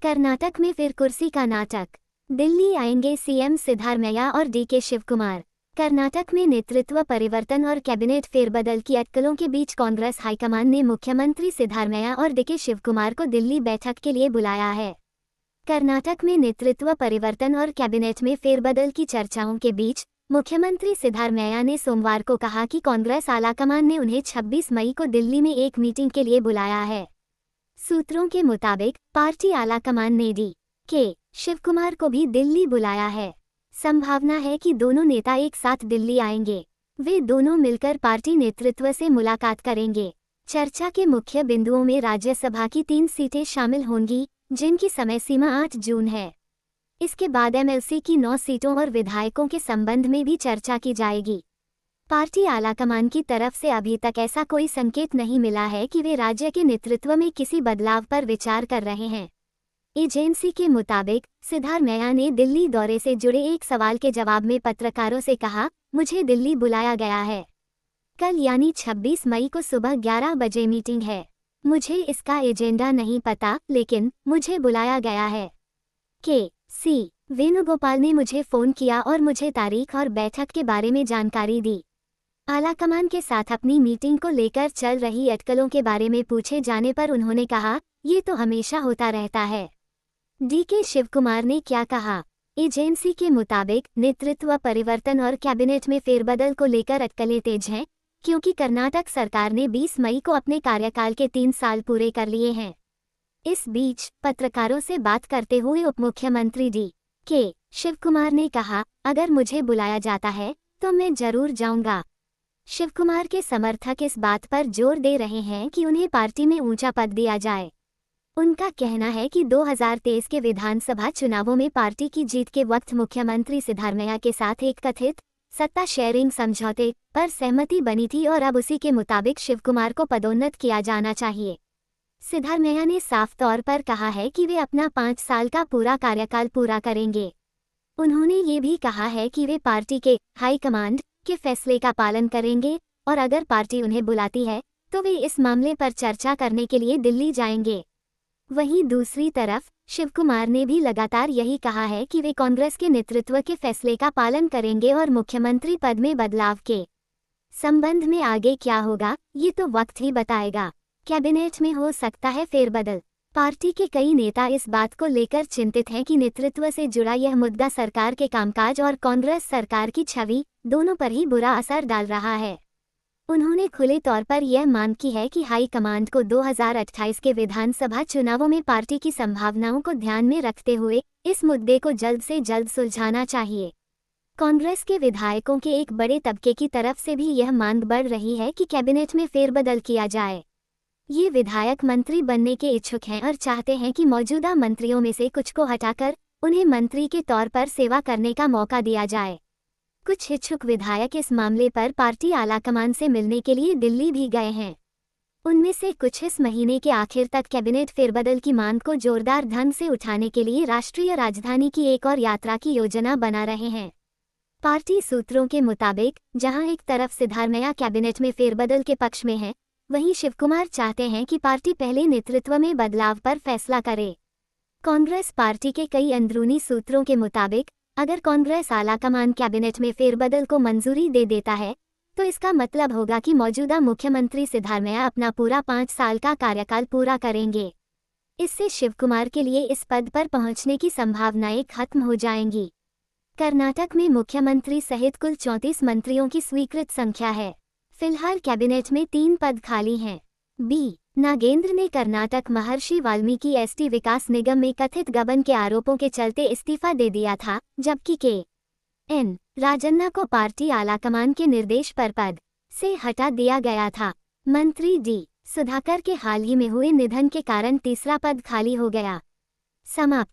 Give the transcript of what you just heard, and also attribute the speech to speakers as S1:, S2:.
S1: कर्नाटक में फिर कुर्सी का नाटक। दिल्ली आएंगे सीएम सिद्धारमैया और डीके शिवकुमार। कर्नाटक में नेतृत्व परिवर्तन और कैबिनेट फेरबदल की अटकलों के बीच कांग्रेस हाईकमान ने मुख्यमंत्री सिद्धारमैया और डीके शिवकुमार को दिल्ली बैठक के लिए बुलाया है। कर्नाटक में नेतृत्व परिवर्तन और कैबिनेट में फेरबदल की चर्चाओं के बीच मुख्यमंत्री सिद्धारमैया ने सोमवार को कहा कि कांग्रेस आलाकमान ने उन्हें 26 मई को दिल्ली में एक मीटिंग के लिए बुलाया है। सूत्रों के मुताबिक पार्टी आलाकमान ने डी.के. शिवकुमार को भी दिल्ली बुलाया है। संभावना है कि दोनों नेता एक साथ दिल्ली आएंगे। वे दोनों मिलकर पार्टी नेतृत्व से मुलाकात करेंगे। चर्चा के मुख्य बिंदुओं में राज्यसभा की 3 सीटें शामिल होंगी, जिनकी समय सीमा 8 जून है। इसके बाद एमएलसी की 9 सीटों और विधायकों के संबंध में भी चर्चा की जाएगी। पार्टी आलाकमान की तरफ से अभी तक ऐसा कोई संकेत नहीं मिला है कि वे राज्य के नेतृत्व में किसी बदलाव पर विचार कर रहे हैं। एजेंसी के मुताबिक सिद्धारमैया ने दिल्ली दौरे से जुड़े एक सवाल के जवाब में पत्रकारों से कहा, मुझे दिल्ली बुलाया गया है। कल यानी 26 मई को सुबह 11 बजे मीटिंग है। मुझे इसका एजेंडा नहीं पता, लेकिन मुझे बुलाया गया है। के.सी. वेणुगोपाल ने मुझे फ़ोन किया और मुझे तारीख और बैठक के बारे में जानकारी दी। आलाकमान के साथ अपनी मीटिंग को लेकर चल रही अटकलों के बारे में पूछे जाने पर उन्होंने कहा, ये तो हमेशा होता रहता है। डीके शिवकुमार ने क्या कहा? एजेंसी के मुताबिक नेतृत्व परिवर्तन और कैबिनेट में फेरबदल को लेकर अटकलें तेज हैं, क्योंकि कर्नाटक सरकार ने 20 मई को अपने कार्यकाल के 3 साल पूरे कर लिए हैं। इस बीच पत्रकारों से बात करते हुए उपमुख्यमंत्री डी.के. शिवकुमार ने कहा, अगर मुझे बुलाया जाता है तो मैं जरूर जाऊंगा। शिवकुमार के समर्थक इस बात पर जोर दे रहे हैं कि उन्हें पार्टी में ऊंचा पद दिया जाए। उनका कहना है कि 2023 के विधानसभा चुनावों में पार्टी की जीत के वक्त मुख्यमंत्री सिद्धारमैया के साथ एक कथित सत्ता शेयरिंग समझौते पर सहमति बनी थी और अब उसी के मुताबिक शिवकुमार को पदोन्नत किया जाना चाहिए। सिद्धारमैया ने साफ तौर पर कहा है कि वे अपना 5 साल का पूरा कार्यकाल पूरा करेंगे। उन्होंने ये भी कहा है कि वे पार्टी के हाईकमांड के फैसले का पालन करेंगे और अगर पार्टी उन्हें बुलाती है तो वे इस मामले पर चर्चा करने के लिए दिल्ली जाएंगे। वहीं दूसरी तरफ शिवकुमार ने भी लगातार यही कहा है कि वे कांग्रेस के नेतृत्व के फैसले का पालन करेंगे और मुख्यमंत्री पद में बदलाव के संबंध में आगे क्या होगा, ये तो वक्त ही बताएगा। कैबिनेट में हो सकता है फेरबदल। पार्टी के कई नेता इस बात को लेकर चिंतित हैं कि नेतृत्व से जुड़ा यह मुद्दा सरकार के कामकाज और कांग्रेस सरकार की छवि दोनों पर ही बुरा असर डाल रहा है। उन्होंने खुले तौर पर यह मांग की है कि हाई कमांड को 2028 के विधानसभा चुनावों में पार्टी की संभावनाओं को ध्यान में रखते हुए इस मुद्दे को जल्द से जल्द सुलझाना चाहिए। कांग्रेस के विधायकों के एक बड़े तबके की तरफ से भी यह मांग बढ़ रही है कि कैबिनेट में फेरबदल किया जाए। ये विधायक मंत्री बनने के इच्छुक हैं और चाहते हैं कि मौजूदा मंत्रियों में से कुछ को हटाकर उन्हें मंत्री के तौर पर सेवा करने का मौका दिया जाए। कुछ इच्छुक विधायक इस मामले पर पार्टी आलाकमान से मिलने के लिए दिल्ली भी गए हैं। उनमें से कुछ इस महीने के आखिर तक कैबिनेट फेरबदल की मांग को जोरदार ढंग से उठाने के लिए राष्ट्रीय राजधानी की एक और यात्रा की योजना बना रहे हैं। पार्टी सूत्रों के मुताबिक जहां एक तरफ सिद्धारमैया कैबिनेट में फेरबदल के पक्ष में है, वहीं शिवकुमार चाहते हैं कि पार्टी पहले नेतृत्व में बदलाव पर फैसला करे। कांग्रेस पार्टी के कई अंदरूनी सूत्रों के मुताबिक अगर कांग्रेस आलाकमान कैबिनेट में फेरबदल को मंजूरी दे देता है तो इसका मतलब होगा कि मौजूदा मुख्यमंत्री सिद्धारमैया अपना पूरा 5 साल का कार्यकाल पूरा करेंगे। इससे शिवकुमार के लिए इस पद पर पहुंचने की संभावनाएं खत्म हो जाएंगी। कर्नाटक में मुख्यमंत्री सहित कुल 34 मंत्रियों की स्वीकृत संख्या है। फिलहाल कैबिनेट में 3 पद खाली हैं। बी. नागेंद्र ने कर्नाटक महर्षि वाल्मीकि एसटी विकास निगम में कथित गबन के आरोपों के चलते इस्तीफा दे दिया था, जबकि के.एन. राजन्ना को पार्टी आलाकमान के निर्देश पर पद से हटा दिया गया था। मंत्री डी. सुधाकर के हाल ही में हुए निधन के कारण तीसरा पद खाली हो गया। समाप्त।